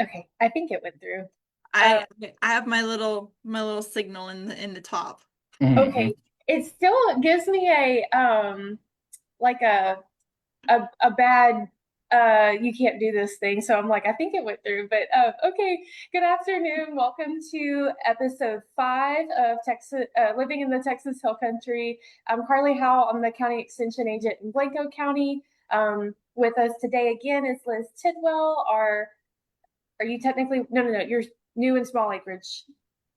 Okay, I think it went through. Um, I I have my little signal in the top. okay, Hmm. it still gives me a like a bad you can't do this thing. So I'm like, I think it went through. But okay, good afternoon. Welcome to episode 5 of Texas Living in the Texas Hill Country. I'm Carly Howell. I'm the county extension agent in Blanco County. With us today again is Liz Tidwell. Are you technically no, you're new in small acreage.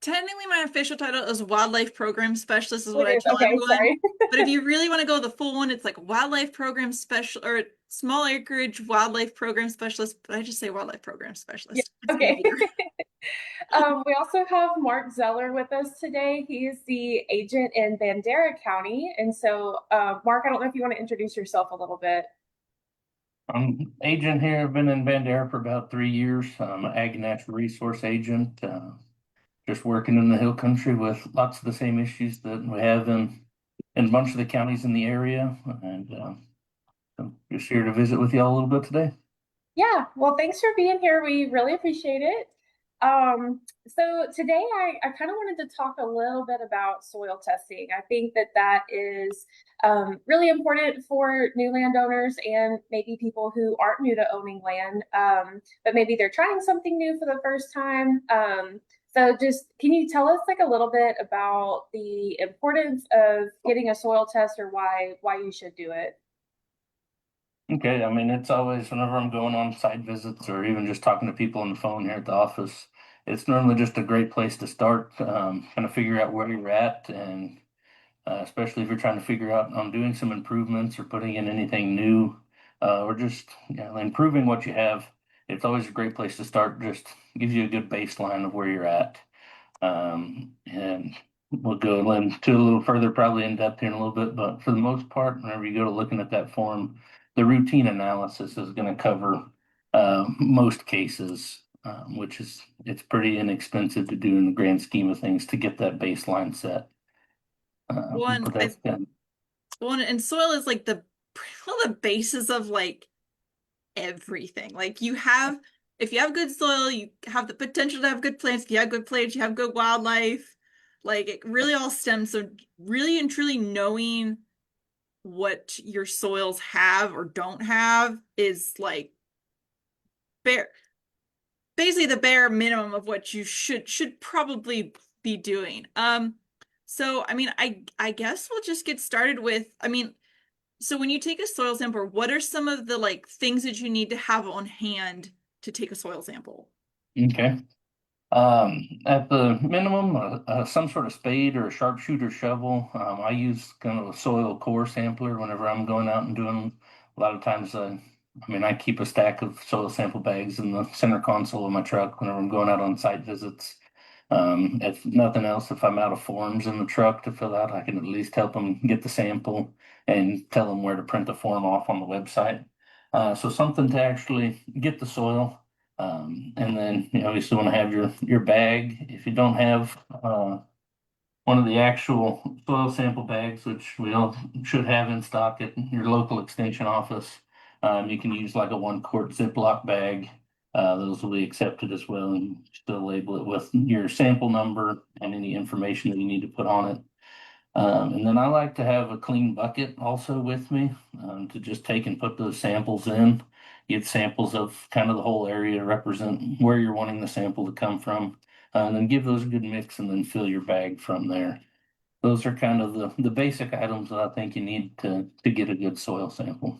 Technically, my official title is Wildlife Program Specialist, is what It I is tell okay, everyone. sorry. But if you really want to go the full one, it's like Wildlife Program Special or Small Acreage Wildlife Program Specialist. But I just say Wildlife Program Yeah, Specialist. It's okay. easier. We also have Mark Zoeller with us today. He is the agent in Bandera County. And so, Mark, I don't know if you want to introduce yourself a little bit. I'm agent here. I've been in Bandera for about 3 years. I'm an ag and natural resource agent, just working in the hill country with lots of the same issues that we have in a bunch of the counties in the area. And so just here to visit with y'all a little bit today. Yeah, well, thanks for being here. We really appreciate it. So today I kind of wanted to talk a little bit about soil testing. I think that that is really important for new landowners and maybe people who aren't new to owning land, but maybe they're trying something new for the first time. So just can you tell us like a little bit about the importance of getting a soil test or why you should do it? Okay, I mean, it's always whenever I'm going on site visits or even just talking to people on the phone here at the office, it's normally just a great place to start, kind of figure out where you're at and especially if you're trying to figure out on doing some improvements or putting in anything new, or just improving what you have. It's always a great place to start. Just gives you a good baseline of where you're at. And we'll go into a little further, probably in depth here in a little bit. But for the most part, whenever you go to looking at that form, the routine analysis is going to cover most cases, which is it's pretty inexpensive to do in the grand scheme of things to get that baseline set. One, But that's kind one, and soil is like the basis of like everything. Like if you have good soil, you have the potential to have good plants. If you have good plants, you have good wildlife. Like it really all stems. So really and truly knowing what your soils have or don't have is like bare basically the bare minimum of what you should probably be doing. So I mean I guess we'll just get started with so when you take a soil sample, what are some of the like things that you need to have on hand to take a soil sample? okay. At the minimum, some sort of spade or a sharpshooter shovel. I use kind of a soil core sampler whenever I'm going out and doing. A lot of times, I mean, I keep a stack of soil sample bags in the center console of my truck whenever I'm going out on site visits. If nothing else, if I'm out of forms in the truck to fill out, I can at least help them get the sample and tell them where to print the form off on the website. So something to actually get the soil. And then you obviously want to have your bag. If you don't have one of the actual soil sample bags, which we all should have in stock at your local extension office, you can use like a 1 quart Ziploc bag. Those will be accepted as well, and still label it with your sample number and any information that you need to put on it. And then I like to have a clean bucket also with me to just take and put those samples in. Get samples of kind of the whole area, represent where you're wanting the sample to come from, and then give those a good mix and then fill your bag from there. Those are kind of the basic items that I think you need to get a good soil sample.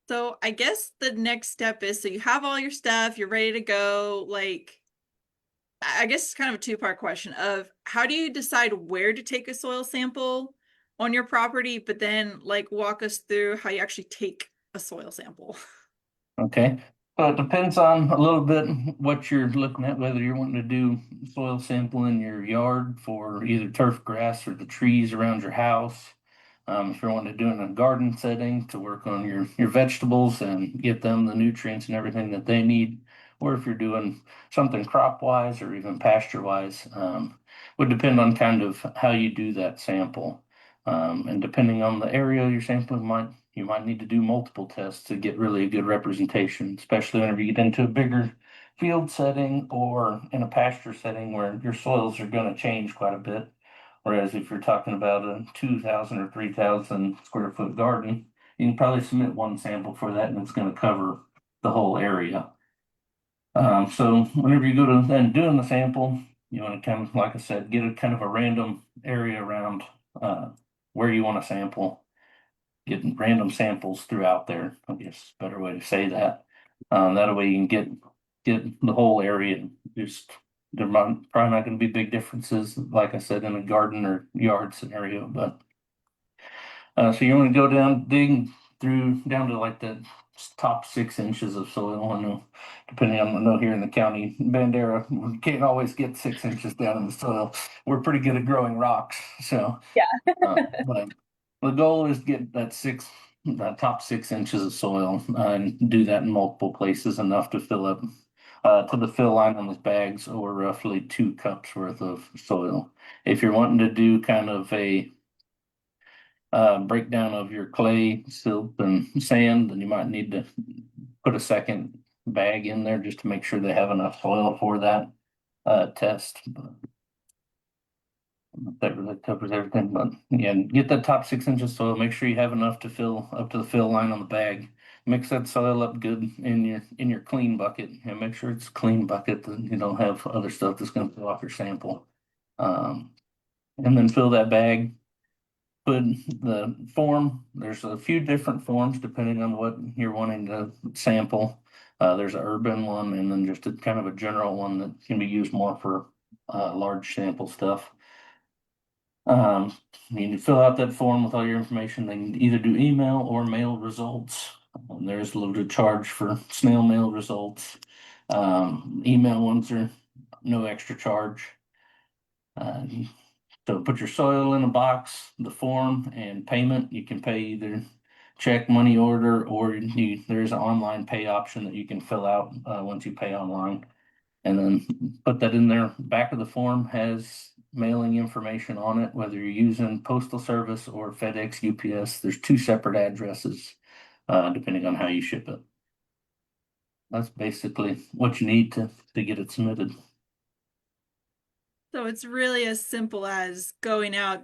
So I guess the next step is so you have all your stuff, you're ready to go. Like, I guess it's kind of a two-part question of how do you decide where to take a soil sample on your property, but then like walk us through how you actually take a soil sample. Okay. So it depends on a little bit what you're looking at, whether you're wanting to do soil sample in your yard for either turf grass or the trees around your house. If you're wanting to do it in a garden setting to work on your vegetables and get them the nutrients and everything that they need, or if you're doing something crop wise or even pasture wise, would depend on kind of how you do that sample. And depending on the area you're sampling, you might need to do multiple tests to get really a good representation, especially whenever you get into a bigger field setting or in a pasture setting where your soils are going to change quite a bit. Whereas if you're talking about a 2,000 or 3,000 square foot garden, you can probably submit one sample for that and it's going to cover the whole area. So whenever you go to and doing the sample, you want to kind of, like I said, get a kind of a random area around where you want to sample, get random samples throughout there. I guess is a better way to say that. That way you can get the whole area. Just probably not going to be big differences, like I said, in a garden or yard scenario, but so you want to go down, dig through down to like the top 6 inches of soil. I know, depending on, I know here in the county, Bandera, we can't always get 6 inches down in the soil. We're pretty good at growing rocks. So, Yeah. but the goal is to get that top 6 inches of soil and do that in multiple places, enough to fill up to the fill line on those bags, or roughly 2 cups worth of soil. If you're wanting to do kind of a breakdown of your clay, silt, and sand, then you might need to put a second bag in there just to make sure they have enough soil for that test. But that really covers everything. But yeah, get that top 6 inches soil. Make sure you have enough to fill up to the fill line on the bag. Mix that soil up good in your clean bucket, and make sure it's a clean bucket, that you don't have other stuff that's going to fill off your sample. And then fill that bag. Put the form, there's a few different forms depending on what you're wanting to sample. There's an urban one, and then just a kind of a general one that can be used more for large sample stuff. You need to fill out that form with all your information. They can either do email or mail results. There's a little charge for snail mail results. Email ones are no extra charge. So put your soil in a box, the form, and payment. You can pay either check, money order, or there's an online pay option that you can fill out once you pay online. And then put that in there. Back of the form has mailing information on it, whether you're using postal service or FedEx, UPS. There's 2 separate addresses depending on how you ship it. That's basically what you need to get it submitted. So it's really as simple as going out,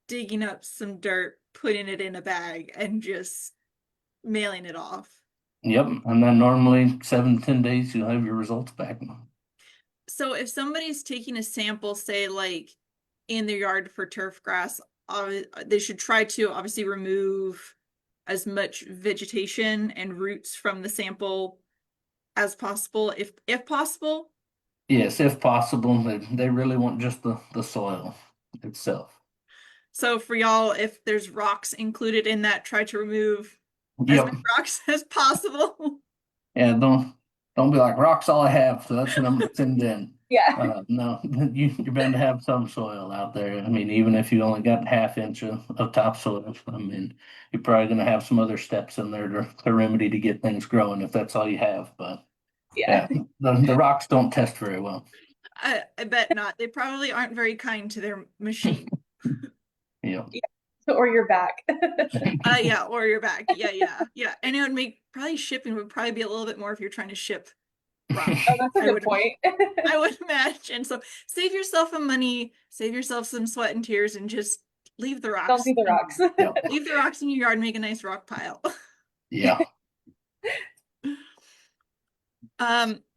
digging up some dirt, putting it in a bag, and just mailing it off. Yep, and then normally 7 to 10 days you'll have your results back. So if somebody's taking a sample, say like in their yard for turf grass, they should try to obviously remove as much vegetation and roots from the sample as possible, if possible. Yes, if possible. They really want just the soil itself. So for y'all, if there's rocks included in that, try to remove as Yep. many rocks as possible. Yeah, don't be like rocks all I have, so that's what I'm gonna send in. Yeah. No, you're bound to have some soil out there. I mean, even if you only got ½ inch of topsoil, I mean, you're probably gonna have some other steps in there to remedy to get things growing if that's all you have. But Yeah. yeah, the rocks don't test very well. I bet not. They probably aren't very kind to their machine. Yeah. Or your back. Yeah, or your back. Yeah. And it would make probably shipping would probably be a little bit more if you're trying to ship rock. Oh, that's a I good would point. I would imagine. So save yourself some money, save yourself some sweat and tears, and just leave the Don't rocks. do the rocks. Yep. Leave the rocks in your yard and make a nice rock pile. Yeah.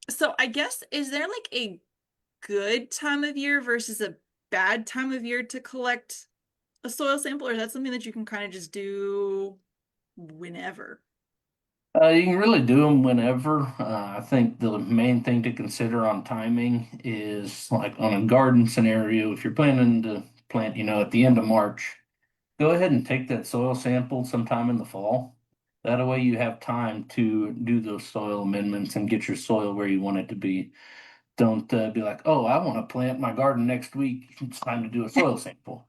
So I guess, is there like a good time of year versus a bad time of year to collect a soil sample, or is that something that you can kind of just do whenever? You can really do them whenever. I think the main thing to consider on timing is like on a garden scenario, if you're planning to plant, at the end of March, go ahead and take that soil sample sometime in the fall. That way you have time to do those soil amendments and get your soil where you want it to be. Don't be like, oh, I want to plant my garden next week. It's time to do a soil sample.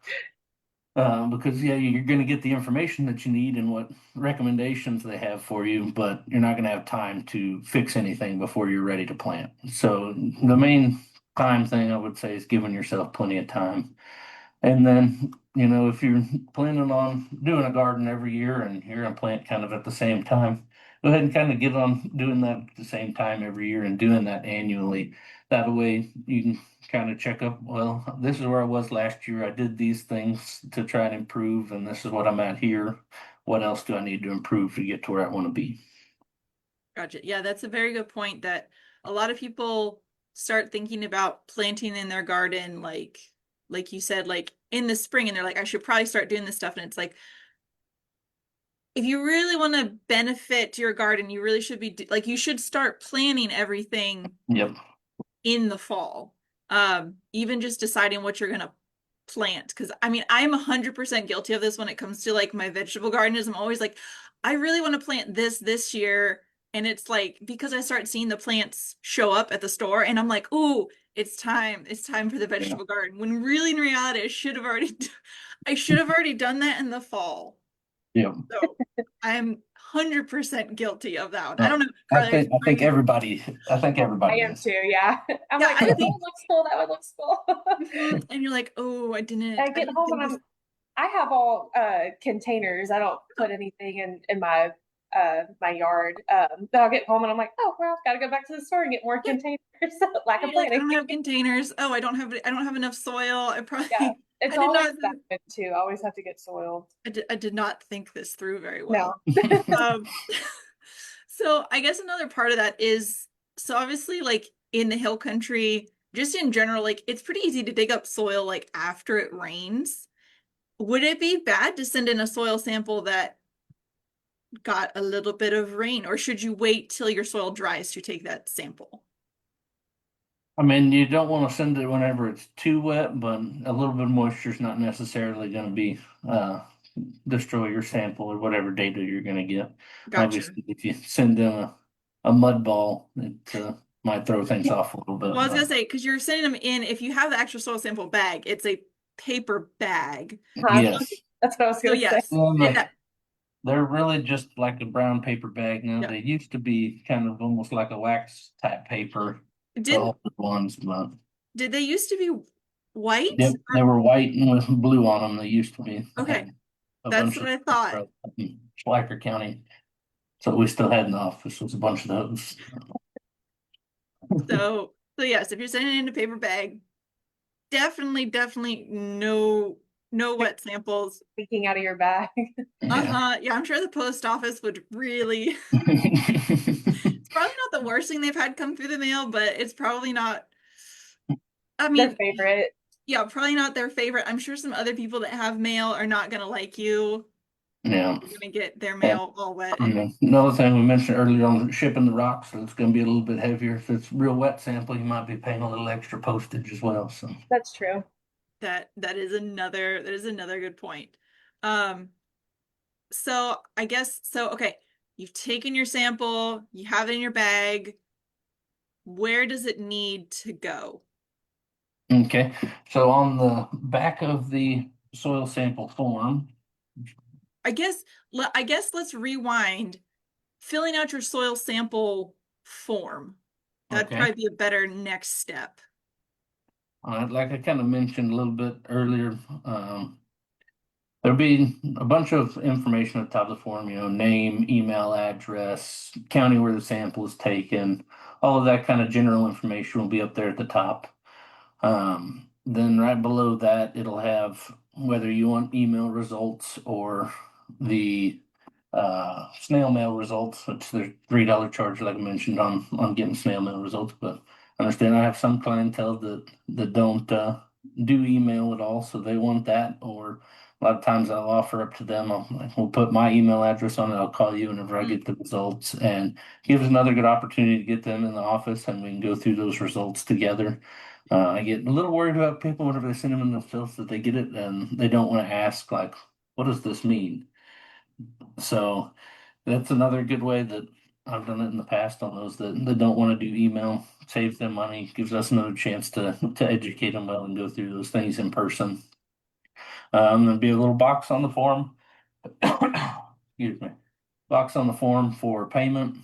Because yeah, you're going to get the information that you need and what recommendations they have for you, but you're not going to have time to fix anything before you're ready to plant. So the main time thing I would say is giving yourself plenty of time. And then, you know, if you're planning on doing a garden every year and you're gonna plant kind of at the same time, go ahead and kind of get on doing that at the same time every year and doing that annually. That way you can kind of check up, well, this is where I was last year. I did these things to try and improve, and this is what I'm at here. What else do I need to improve to get to where I want to be? Gotcha. Yeah, that's a very good point that a lot of people start thinking about planting in their garden, like you said, like in the spring, and they're like, I should probably start doing this stuff. And it's like, if you really want to benefit your garden, you really should be like, you should start planning everything Yep. in the fall. Even just deciding what you're gonna plant. Because I mean, I'm 100% guilty of this when it comes to like my vegetable garden. Is I'm always like, I really want to plant this year. And it's like because I start seeing the plants show up at the store and I'm like, ooh, it's time. It's time for the Yeah. vegetable garden. When really in reality, I should have already done that in the fall. Yep. So I'm 100% guilty of that one. I Uh, don't know, I Carly, think I think everybody I think I everybody am is. too. Yeah. I'm yeah, like, I oh, that think one looks cool. That one looks cool. and you're like, oh, I I get didn't home think and this. I have all containers. I don't put anything in my my yard. But I'll get home and I'm like, oh well, gotta go back to the store and get more Yeah, containers. Lack of you're like, I planning. don't have containers. Oh, I don't have enough soil. I Yeah. probably, It's I did always not, that good too. I always have to get soiled. I did not think this through very No. well. Um, so I guess another part of that is, so obviously like in the hill country, just in general, like it's pretty easy to dig up soil like after it rains. Would it be bad to send in a soil sample that got a little bit of rain, or should you wait till your soil dries to take that sample? I mean, you don't want to send it whenever it's too wet, but a little bit of moisture is not necessarily going to be destroy your sample or whatever data you're going to get. Gotcha. Obviously, if you send in a mud ball, it might throw things off a little bit. Well, I was gonna But say, because you're sending them in, if you have the actual soil sample bag, it's a paper bag. Huh? yes, That's what I was So gonna say. yes, well, and that they're really just like a brown paper bag now. yeah. They used to be kind of almost like a wax type paper, the Didn't older ones, but did they used to be white? yep, they were white and with blue on them. They used to be. I Okay, had a that's bunch what of I thought. Schleicher County. So we still had in the office was a bunch of those. So yes, if you're sending it in a paper bag, definitely no wet samples. Speaking out of your bag. Yeah. Uh-huh. Yeah, I'm sure the post office would really it's probably not the worst thing they've had come through the mail, but it's probably not. I Their mean, favorite. yeah, probably not their favorite. I'm sure some other people that have mail are not gonna like you. Yeah. You're gonna get their And mail all wet and another thing we mentioned earlier on shipping the rocks, so it's going to be a little bit heavier. If it's real wet sample, you might be paying a little extra postage as well. So That's true. that is another good point. Um, so I guess so okay, you've taken your sample, you have it in your bag. Where does it need to go? okay. So on the back of the soil sample form, I guess let's rewind. Filling out your soil sample form. That'd okay. probably be a better next step. Like I kind of mentioned a little bit earlier, there'll be a bunch of information at the top of the form, you know, name, email address, county where the sample is taken, all of that kind of general information will be up there at the top. Then right below that, it'll have whether you want email results or the snail mail results, which there's $3 charge, like I mentioned, on getting snail mail results. But understand I have some clientele that don't do email at all, so they want that. Or a lot of times I'll offer up to them. We'll put my email address on it. I'll call you whenever I get the results, and gives another good opportunity to get them in the office, and we can go through those results together. I get a little worried about people whenever they send them in themselves that they get it and they don't want to ask like, what does this mean? So that's another good way that I've done it in the past on those that don't want to do email. Saves them money, gives us another chance to educate them well and go through those things in person. There'll be a little box on the form. Excuse me. Box on the form for payment.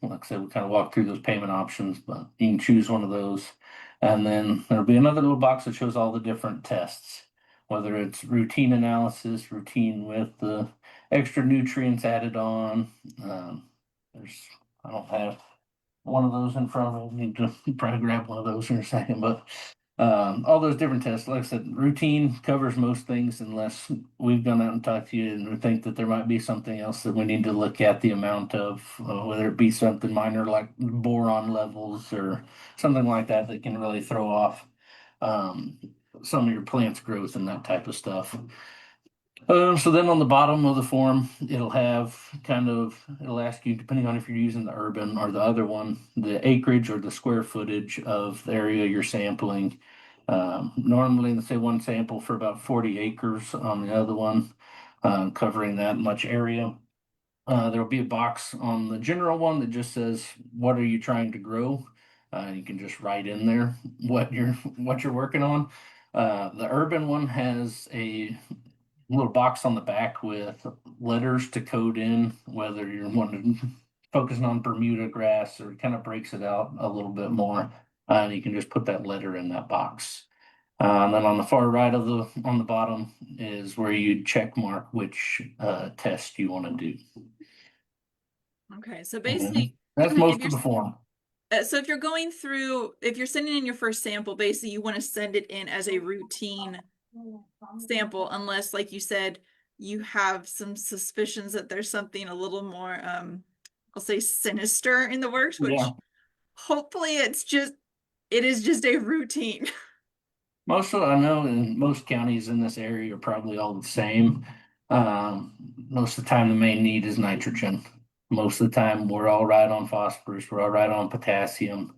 Like I said, we kind of walk through those payment options, but you can choose one of those. And then there'll be another little box that shows all the different tests. whether it's routine analysis, routine with the extra nutrients added on. I don't have one of those in front of me. I need to probably grab one of those in a second, but all those different tests, like I said, routine covers most things unless we've gone out and talked to you and we think that there might be something else that we need to look at the amount of, whether it be something minor like boron levels or something like that that can really throw off um, some of your plant's growth and that type of stuff. So then on the bottom of the form, it'll have it'll ask you, depending on if you're using the urban or the other one, the acreage or the square footage of the area you're sampling. Normally, let's say one sample for about 40 acres on the other one, covering that much area. There'll be a box on the general one that just says, "What are you trying to grow?" You can just write in there what you're working on. The urban one has a little box on the back with letters to code in whether you're wanting focusing on Bermuda grass or kind of breaks it out a little bit more. And you can just put that letter in that box. And then on the far right of on the bottom is where you check mark which test you want to do. Okay, so And basically, that's if most you're of the form. so if you're going through, if you're sending in your first sample, basically you want to send it in as a routine sample, unless, like you said, you have some suspicions that there's something a little more, I'll say sinister in the works, Yeah. which hopefully it is just a routine. I know in most counties in this area are probably all the same. Most of the time, the main need is nitrogen. Most of the time, we're all right on phosphorus. We're all right on potassium.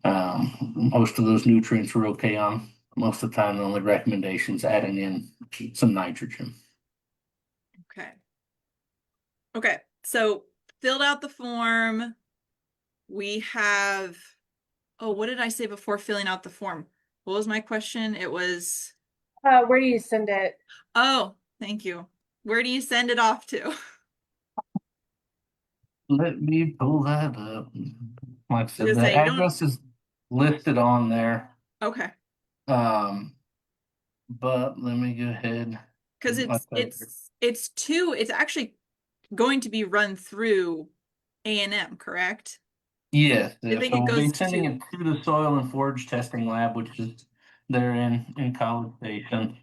Most of those nutrients we're okay on. Most of the time, the only recommendation is adding in some nitrogen. Okay. Okay, so filled out the form. We have, oh, what did I say before filling out the form? What was my question? It was, Where do you send it? oh, thank you. Where do you send it off to? Let me pull that up. Like I I was said, gonna the say, you don't, address is listed on there. okay. Um, but let me go ahead. Because Like I said, it's actually going to be run through A&M, correct? yes, I yeah, think so it we'll goes be sending to, it to the soil and forage testing lab, which is there in College Station.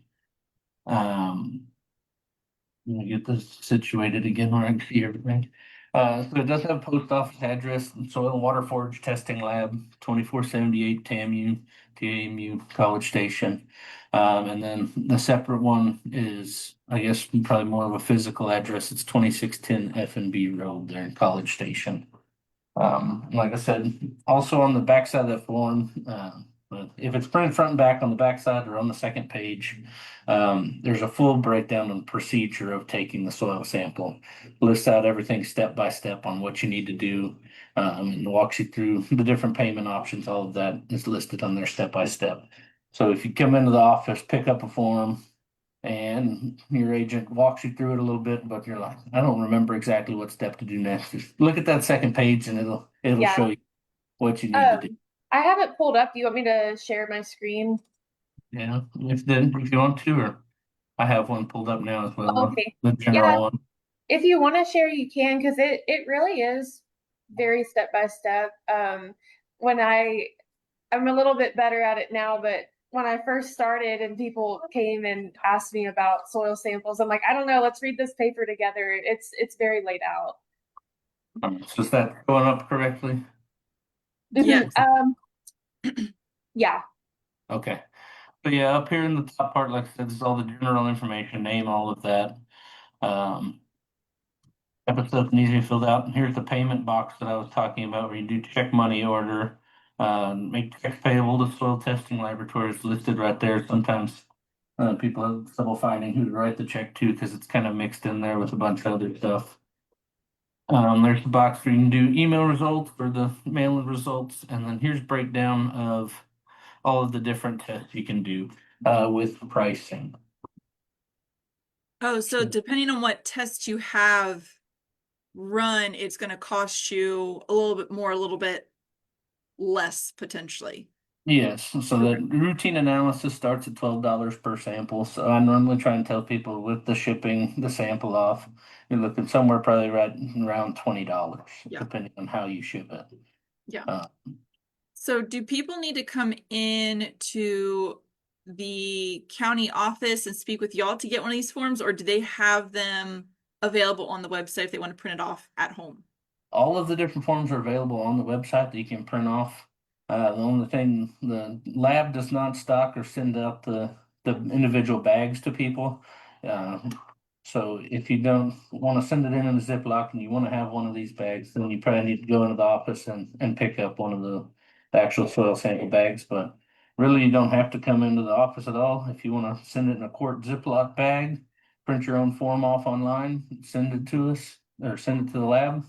Um, Let me get this situated again where I can see everything. So it does have a post office address, soil and water forage testing lab, 2478 TAMU, College Station. And then the separate one is, I guess, probably more of a physical address. It's 2610 F&B Road there in College Station. Like I said, also on the backside of that form, but if it's printed front and back on the backside or on the second page, there's a full breakdown and procedure of taking the soil sample. Lists out everything step by step on what you need to do, and walks you through the different payment options. All of that is listed on there step by step. So if you come into the office, pick up a form, and your agent walks you through it a little bit, but you're like, I don't remember exactly what step to do next. Just look at that second page and it'll Yeah. show you what you need to do. I have it pulled up. Do you want me to share my screen? Yeah, if you want to, or I have one pulled up now as well, Okay. the Yeah, general one. if you want to share, you can, because it really is very step by step. When I'm a little bit better at it now, but when I first started and people came and asked me about soil samples, I'm like, I don't know, let's read this paper together. It's very laid out. So is that going up correctly? yes. Yeah. Okay. But yeah, up here in the top part, like I said, this is all the general information, name, all of that. Um, Type of stuff needs to be filled out. And here's the payment box that I was talking about where you do check money order, make checks payable to soil testing laboratories listed right there. Sometimes people have trouble finding who to write the check to because it's kind of mixed in there with a bunch of other stuff. There's the box where you can do email results or the mail-in results. And then here's breakdown of all of the different tests you can do with pricing. Oh, so depending on what test you have run, it's going to cost you a little bit more, a little bit less potentially. Yes, so that routine analysis starts at $12 per sample. So I normally try and tell people with the shipping the sample off, you're looking somewhere probably right around $20, Yeah. depending on how you ship it. Yeah. Uh, So do people need to come in to the county office and speak with y'all to get one of these forms, or do they have them available on the website if they want to print it off at home? all of the different forms are available on the website that you can print off. The only thing the lab does not stock or send out the individual bags to people. Uh, so if you don't want to send it in a Ziploc and you want to have one of these bags, then you probably need to go into the office and pick up one of the actual soil sample bags. But really, you don't have to come into the office at all. If you want to send it in a quart Ziploc bag, print your own form off online, send it to us or send it to the lab,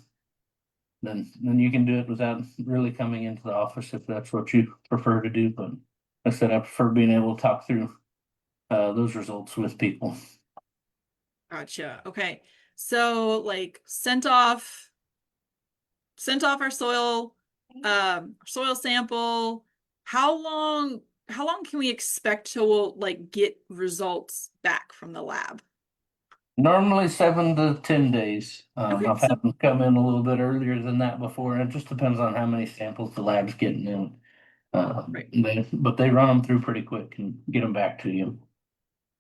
then you can do it without really coming into the office if that's what you prefer to do. But like I said, I prefer being able to talk through those results with people. Gotcha. Okay. So like sent off our soil sample. How long can we expect to like get results back from the lab? Normally 7 to 10 days. Okay, I've so had them come in a little bit earlier than that before. It just depends on how many samples the lab's getting in. right. But they run them through pretty quick and get them back to you.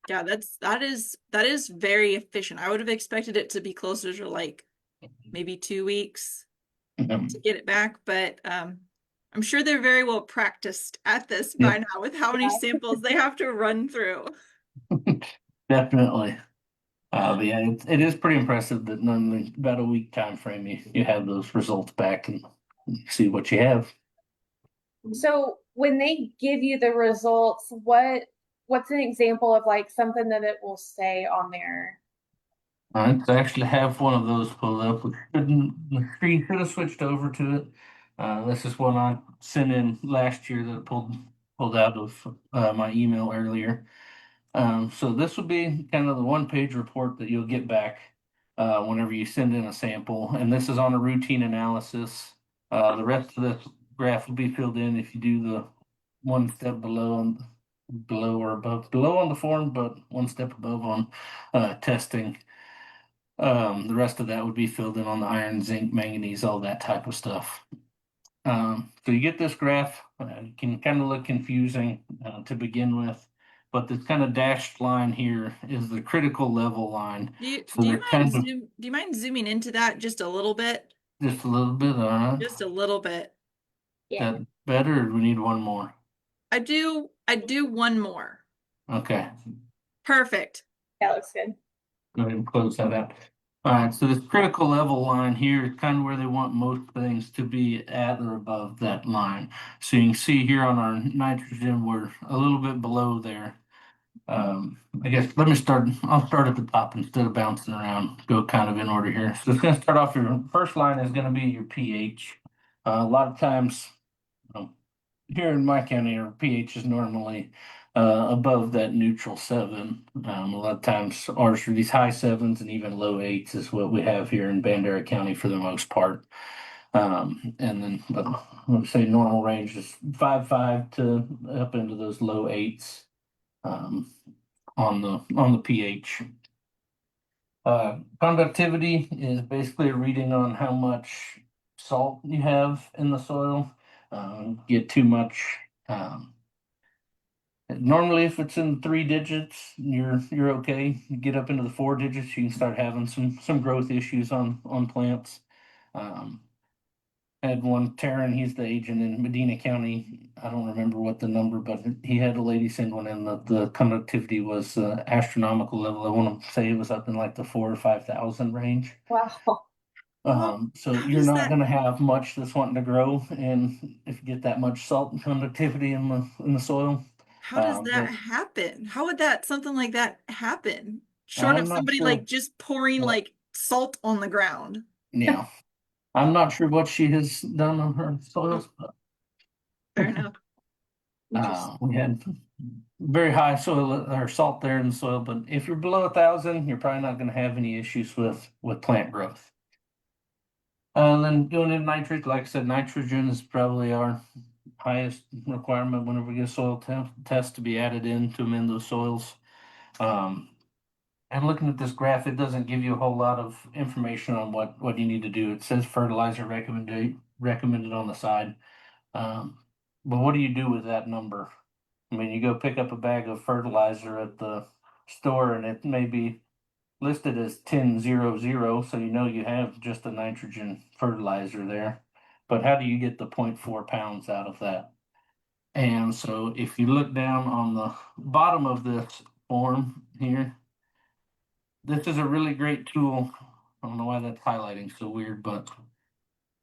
Yeah, that is very efficient. I would have expected it to be closer to like maybe 2 weeks to get it back, but I'm sure they're very well practiced at this by Yep, now with how many samples they have to run through. definitely. But yeah, it is pretty impressive that normally about a week time frame you have those results back and see what you have. So when they give you the results, what's an example of like something that it will say on there? I actually have one of those pulled up. The screen should have switched over to it. This is one I sent in last year that I pulled out of my email earlier. So this would be kind of the one-page report that you'll get back whenever you send in a sample, and this is on a routine analysis. The rest of the graph will be filled in if you do the one step below or above below on the form, but one step above on testing. The rest of that would be filled in on the iron, zinc, manganese, all that type of stuff. So you get this graph, it can kind of look confusing to begin with, but this kind of dashed line here is the critical level line. Do you So do you they're mind kind of zoom do you mind zooming into that just a little bit? just a little bit, Just a little bit. Yeah, that better, or do we need one more? I do one more. Okay, Perfect. that looks good. go ahead and close that out. All right, so this critical level line here is kind of where they want most things to be at or above that line. So you can see here on our nitrogen, we're a little bit below there. I guess I'll start at the top instead of bouncing around, go kind of in order here. So it's going to start off, your first line is going to be your pH. A lot of times, um, here in my county, our pH is normally above that neutral 7. A lot of times ours are these high 7s and even low 8s is what we have here in Bandera County for the most part. And then, but let's say normal range is 5.5 to up into those low 8s. Um, on the pH. Conductivity is basically a reading on how much salt you have in the soil. Get too much. Normally, if it's in 3 digits, you're okay. You get up into the 4 digits, you can start having some growth issues on plants. Um, had one Taryn, he's the agent in Medina County. I don't remember what the number, but he had a lady send one in that the conductivity was astronomical level. I want to say it was up in like the 4 or 5,000 range. Wow. Well, So how you're does not that going to have much that's wanting to grow, and if you get that much salt and conductivity in the soil, how does that but happen? How would that something like that happen? Short I'm of not somebody sure like just pouring what. like salt on the ground. Yeah, I'm not sure what she has done on her Oh, soils, but fair enough. Interesting. we had very high soil or salt there in the soil, but if you're below 1,000, you're probably not going to have any issues with plant growth. Then going into nitrate, like I said, nitrogen is probably our highest requirement whenever we get a soil test to be added in to amend those soils. And looking at this graph, it doesn't give you a whole lot of information on what you need to do. It says fertilizer recommended on the side. Um, but what do you do with that number? I mean, you go pick up a bag of fertilizer at the store and it may be listed as 1000, so you know you have just a nitrogen fertilizer there. But how do you get the 0.4 pounds out of that? And so if you look down on the bottom of this form here, this is a really great tool. I don't know why that's highlighting so weird, but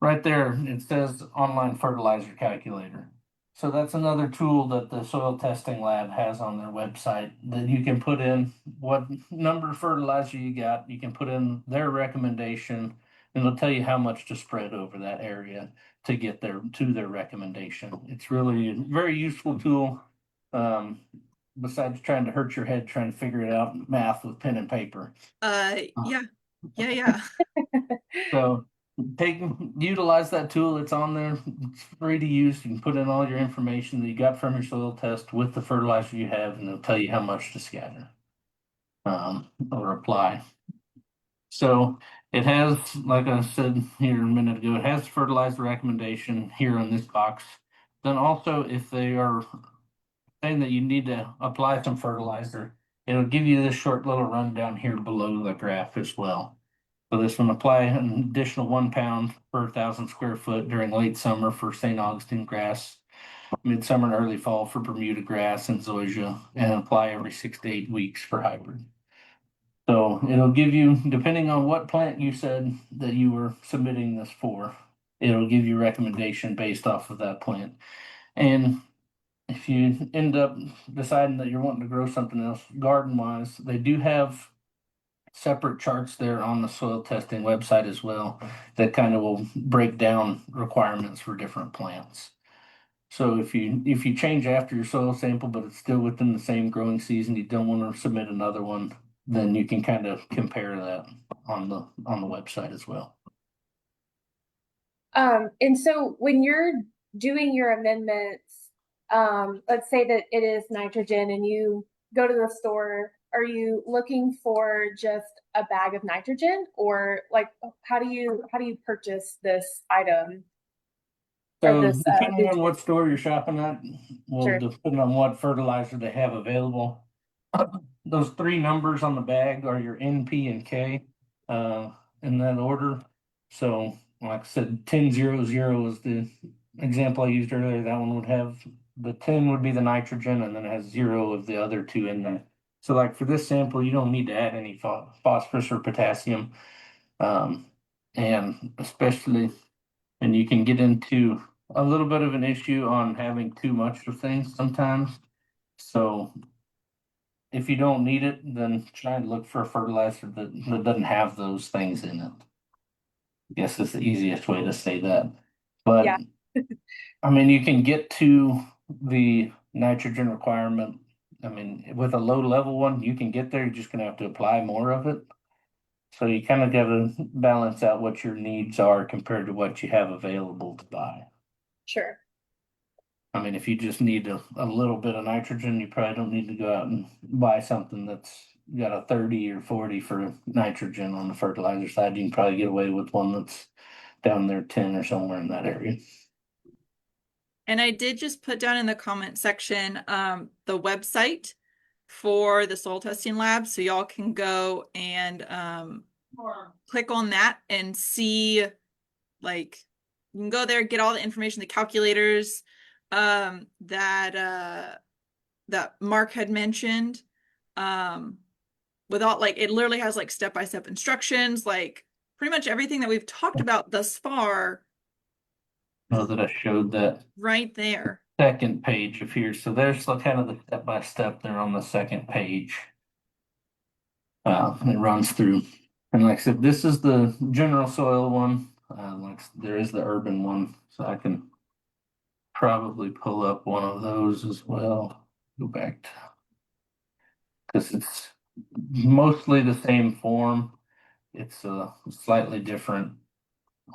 right there it says online fertilizer calculator. So that's another tool that the soil testing lab has on their website that you can put in what number of fertilizer you got. You can put in their recommendation and it'll tell you how much to spread over that area to get their recommendation. It's really a very useful tool. Besides trying to hurt your head trying to figure it out math with pen and paper. Yeah. Yeah. So utilize that tool. It's on there. It's free to use. You can put in all your information that you got from your soil test with the fertilizer you have, and it'll tell you how much to scatter or apply. So it has, like I said here a minute ago, it has fertilizer recommendation here on this box. Then also, if they are saying that you need to apply some fertilizer, it'll give you this short little rundown here below the graph as well. So this one, apply an additional 1 pound per 1,000 square foot during late summer for St. Augustine grass, midsummer and early fall for Bermuda grass and zoysia, and apply every 6 to 8 weeks for hybrid. So it'll give you, depending on what plant you said that you were submitting this for, it'll give you recommendation based off of that plant. And if you end up deciding that you're wanting to grow something else garden wise, they do have separate charts there on the soil testing website as well that kind of will break down requirements for different plants. So if you change after your soil sample, but it's still within the same growing season, you don't want to submit another one, then you can kind of compare that on the website as well. And so when you're doing your amendments, let's say that it is nitrogen and you go to the store, are you looking for just a bag of nitrogen or like how do you purchase this item or So this depending on nutrient? what store you're shopping at, will Sure. depend on what fertilizer they have available. Those three numbers on the bag are your N, P, and K, in that order. So, like I said, 1000 is the example I used earlier. That one would have the 10 would be the nitrogen, and then it has 0 of the other two in there. So, like for this sample, you don't need to add any phosphorus or potassium, and especially, and you can get into a little bit of an issue on having too much of things sometimes. So if you don't need it, then try and look for a fertilizer that doesn't have those things in it. I guess it's the easiest way to say that. But Yeah. I mean, you can get to the nitrogen requirement. I mean, with a low level one, you can get there. You're just gonna have to apply more of it. So you kind of got to balance out what your needs are compared to what you have available to buy. Sure. I mean, if you just need a little bit of nitrogen, you probably don't need to go out and buy something that's got a 30 or 40 for nitrogen on the fertilizer side. You can probably get away with one that's down there 10 or somewhere in that area. And I did just put down in the comment section the website for the soil testing lab, so y'all can go and click on that and see, like, you can go there, get all the information, the calculators that Mark had mentioned. Without, like, it literally has like step-by-step instructions, like pretty much everything that we've talked about thus far Know that I showed that right there. second page of here. So there's the kind of the step by step there on the second page. It runs through. And like I said, this is the general soil one. Like there is the urban one, so I can probably pull up one of those as well. Go back to because it's mostly the same form. It's slightly different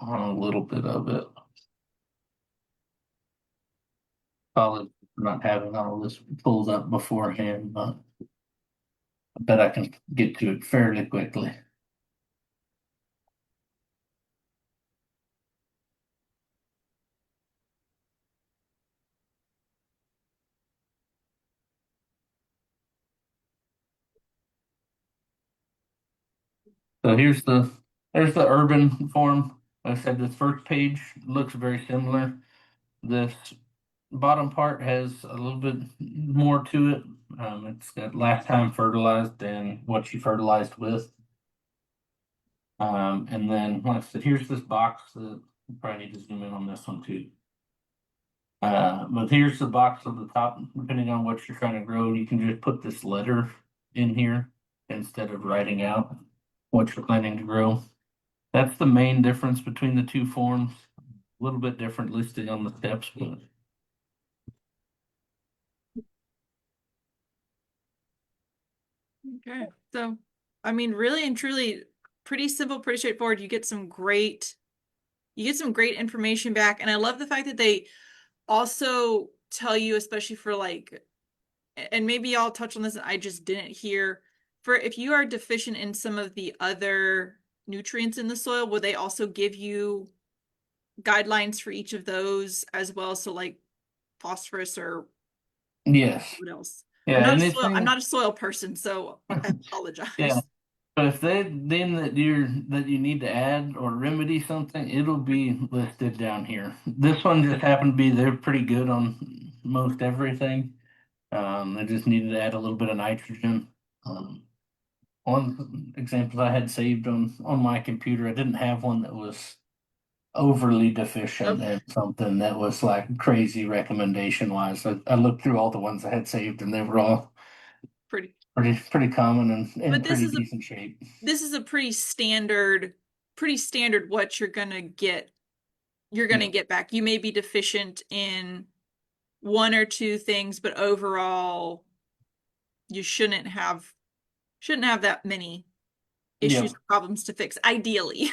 on a little bit of it. Apologies for not having all this pulled up beforehand, but I bet I can get to it fairly quickly. So there's the urban form. Like I said, this first page looks very similar. This bottom part has a little bit more to it. It's got last time fertilized and what you fertilized with. And then, like I said, here's this box that you probably need to zoom in on this one too. But here's the box at the top. Depending on what you're trying to grow, you can just put this letter in here instead of writing out what you're planning to grow. That's the main difference between the two forms. A little bit different listing on the steps, but Okay. So, I mean, really and truly pretty simple, pretty straightforward. You get some great information back. And I love the fact that they also tell you, especially for like, and maybe I'll touch on this, I just didn't hear, for if you are deficient in some of the other nutrients in the soil, will they also give you guidelines for each of those as well? So like phosphorus or yes. what else? Yeah, I'm anything. not a soil person, so I Yeah. apologize. But if they deem that you need to add or remedy something, it'll be listed down here. This one just happened to be they're pretty good on most everything. They just needed to add a little bit of nitrogen. Um, one example I had saved on my computer, I didn't have one that was overly deficient Okay, in something that was like crazy recommendation wise. I looked through all the ones I had saved and they were all pretty. pretty common and in But pretty decent shape. this is a pretty standard what you're Yeah. gonna get back. You may be deficient in one or two things, but overall you shouldn't have that many issues Yep. or problems to fix, ideally.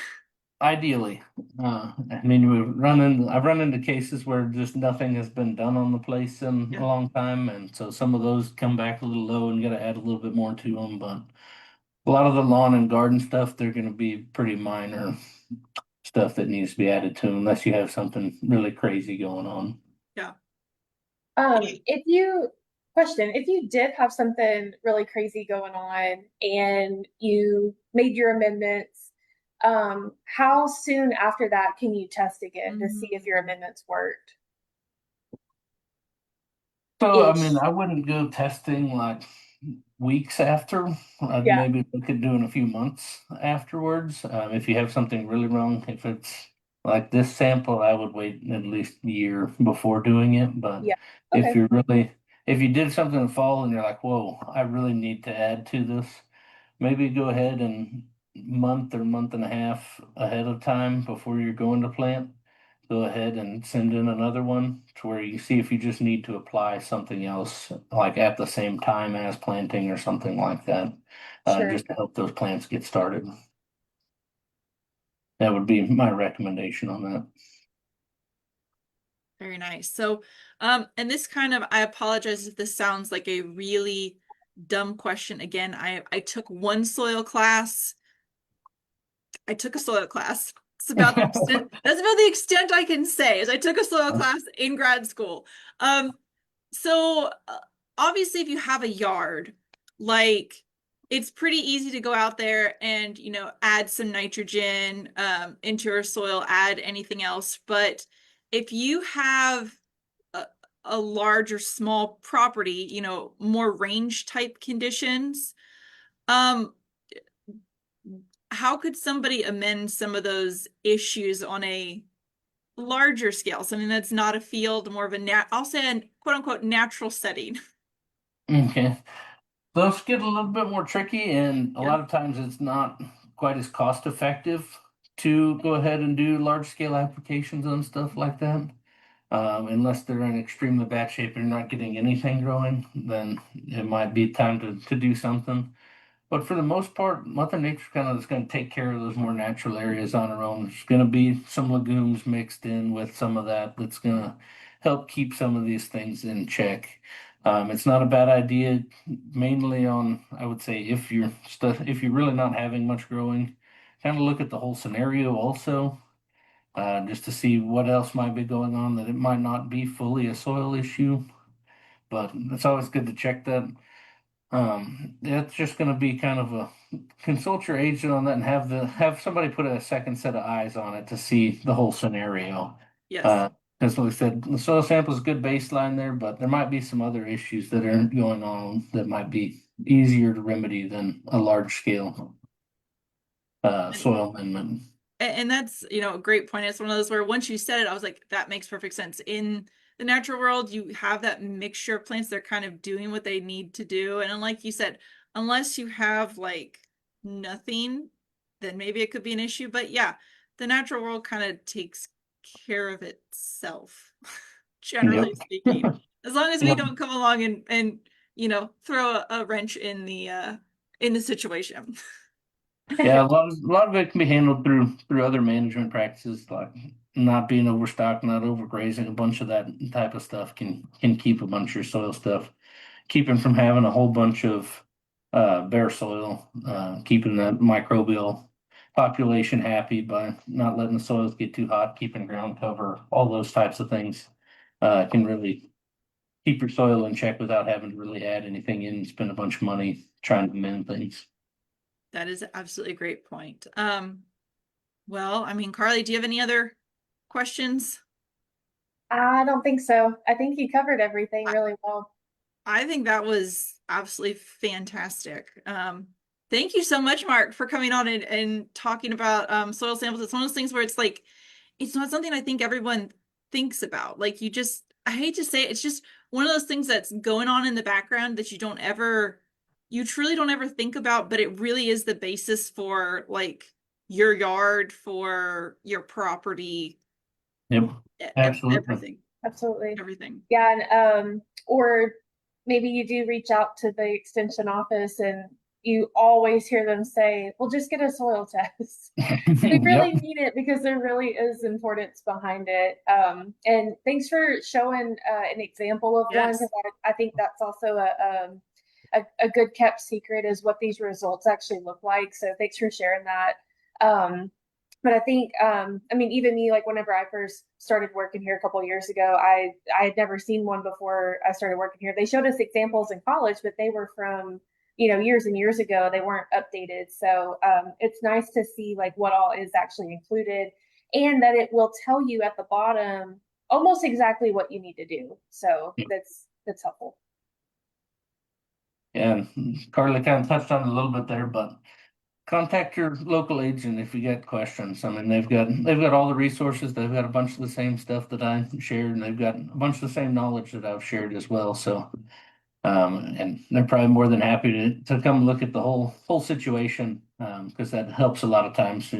Ideally, I mean, I've run into cases where just nothing has been done on the place in a Yeah, long time, and so some of those come back a little low and got to add a little bit more to them. But a lot of the lawn and garden stuff, they're going to be pretty minor stuff that needs to be added to unless you have something really crazy going on. yeah. If you if you did have something really crazy going on and you made your amendments, how soon after that can you test again to see if your Mhm. amendments worked? So, I mean, Ish. I wouldn't go testing like weeks after. I'd Yeah. maybe look at doing a few months afterwards. If you have something really wrong, if it's like this sample, I would wait at least a year before doing it. But Yeah. if Okay. if you did something in the fall and you're like, whoa, I really need to add to this, maybe go ahead and month or month and a half ahead of time before you're going to plant, go ahead and send in another one to where you see if you just need to apply something else, like at the same time as planting or something like that, Sure. just to help those plants get started. That would be my recommendation on that. Very nice. So, and this kind of, I apologize if this sounds like a really dumb question. Again, I took one soil class. I took a soil class. It's about the extent, that's about the extent I can say is I took a soil class in grad school. So obviously if you have a yard, like it's pretty easy to go out there and, add some nitrogen into your soil, add anything else. But if you have a, a large or small property, more range type conditions, um, how could somebody amend some of those issues on a larger scale? Something that's not a field, more of I'll say a quote unquote natural setting. Okay. Those get a little bit more tricky, and a Yeah, lot of times it's not quite as cost effective to go ahead and do large scale applications and stuff like that. Unless they're in extremely bad shape and you're not getting anything growing, then it might be time to do something. But for the most part, Mother Nature kind of is going to take care of those more natural areas on her own. There's going to be some legumes mixed in with some of that that's going to help keep some of these things in check. It's not a bad idea, mainly on, I would say, if you're really not having much growing, kind of look at the whole scenario also, just to see what else might be going on, that it might not be fully a soil issue. But it's always good to check that. That's just going to be kind of a consult your agent on that and have somebody put a second set of eyes on it to see the whole scenario. Yes. Because like I said, the soil sample is a good baseline there, but there might be some other issues that are going on that might be easier to remedy than a large scale soil amendment. And that's, a great point. It's one of those where once you said it, I was like, that makes perfect sense. In the natural world, you have that mixture of plants. They're kind of doing what they need to do. And like you said, unless you have like nothing, then maybe it could be an issue. But yeah, the natural world kind of takes care of itself, generally Yep. speaking. As long as we Yep. don't come along and throw a wrench in the situation. Yeah, a lot of it can be handled through other management practices, like not being overstocked, not overgrazing. A bunch of that type of stuff can keep a bunch of your soil stuff, keeping from having a whole bunch of bare soil, keeping the microbial population happy by not letting the soils get too hot, keeping ground cover, all those types of things can really keep your soil in check without having to really add anything in and spend a bunch of money trying to amend things. That is absolutely a great point. Well, I mean, Carly, do you have any other questions? I don't think so. I think you covered everything I, really well. I think that was absolutely fantastic. Thank you so much, Mark, for coming on and talking about soil samples. It's one of those things where it's like, it's not something I think everyone thinks about. Like I hate to say it, it's just one of those things that's going on in the background that you truly don't ever think about, but it really is the basis for like your yard, for your property, Yep, absolutely. everything, Absolutely. everything. Yeah, and or maybe you do reach out to the extension office and you always hear them say, "Well, just get a soil test." We Yep. really need it because there really is importance behind it. And thanks for showing an example of one, Yes. because I think that's also a good kept secret is what these results actually look like. So thanks for sharing that. But I think, I mean, even me, like whenever I first started working here a couple of years ago, I had never seen one before I started working here. They showed us examples in college, but they were from years and years ago. They weren't updated. So it's nice to see like what all is actually included, and that it will tell you at the bottom almost exactly what you need to do. So that's helpful. Yeah, Carly kind of touched on it a little bit there, but contact your local agent if you get questions. I mean, they've got all the resources. They've got a bunch of the same stuff that I shared, and they've got a bunch of the same knowledge that I've shared as well. So, and they're probably more than happy to come look at the whole situation, because that helps a lot of times.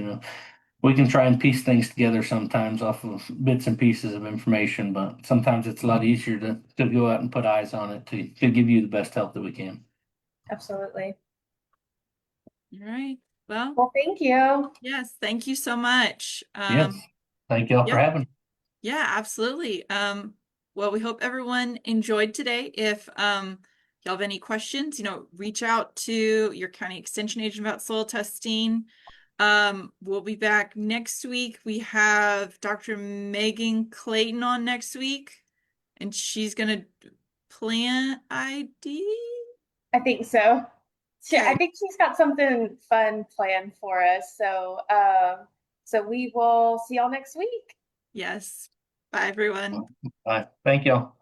We can try and piece things together sometimes off of bits and pieces of information, but sometimes it's a lot easier to go out and put eyes on it to give you the best help that we can. Absolutely. All right. Well, Well, thank you. yes, thank you so much. Yes. Thank y'all for Yep. having me. Yeah, absolutely. Well, we hope everyone enjoyed today. If y'all have any questions, reach out to your county extension agent about soil testing. We'll be back next week. We have Dr. Megan Clayton on next week, and she's gonna plant ID. I think so. Okay. I think she's got something fun planned for us. So we will see y'all next week. Yes. Bye, everyone. Bye. Thank y'all.